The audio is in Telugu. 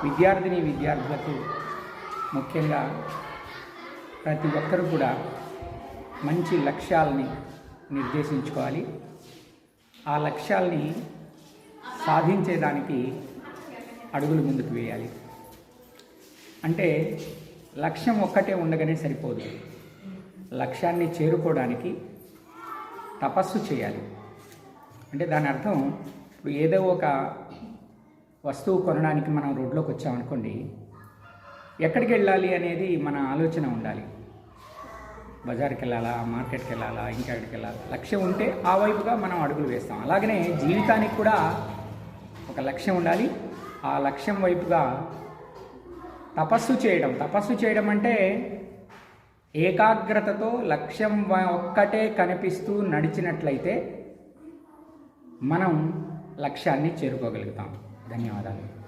విద్యార్థులకు ముఖ్యంగా ప్రతి ఒక్కరు కూడా మంచి లక్ష్యాలని నిర్దేశించుకోవాలి. ఆ లక్ష్యాల్ని సాధించేదానికి అడుగులు ముందుకు వేయాలి. అంటే లక్ష్యం ఒక్కటే ఉండగానే సరిపోదు. లక్ష్యాన్ని చేరుకోవడానికి తపస్సు చేయాలి. అంటే దాని అర్థం, ఇప్పుడు ఏదో ఒక వస్తువు కొనడానికి మనం రోడ్లోకి వచ్చామనుకోండి, ఎక్కడికి వెళ్ళాలి అనేది మన ఆలోచన ఉండాలి. బజార్కి వెళ్ళాలా, మార్కెట్కి వెళ్ళాలా, ఇంకెక్కడికి వెళ్ళాలా, లక్ష్యం ఉంటే ఆ వైపుగా మనం అడుగులు వేస్తాం. అలాగనే జీవితానికి కూడా ఒక లక్ష్యం ఉండాలి. ఆ లక్ష్యం వైపుగా తపస్సు చేయడం అంటే ఏకాగ్రతతో లక్ష్యం ఒక్కటే కనిపిస్తూ నడిచినట్లయితే మనం లక్ష్యాన్ని చేరుకోగలుగుతాం. ధన్యవాదాలు.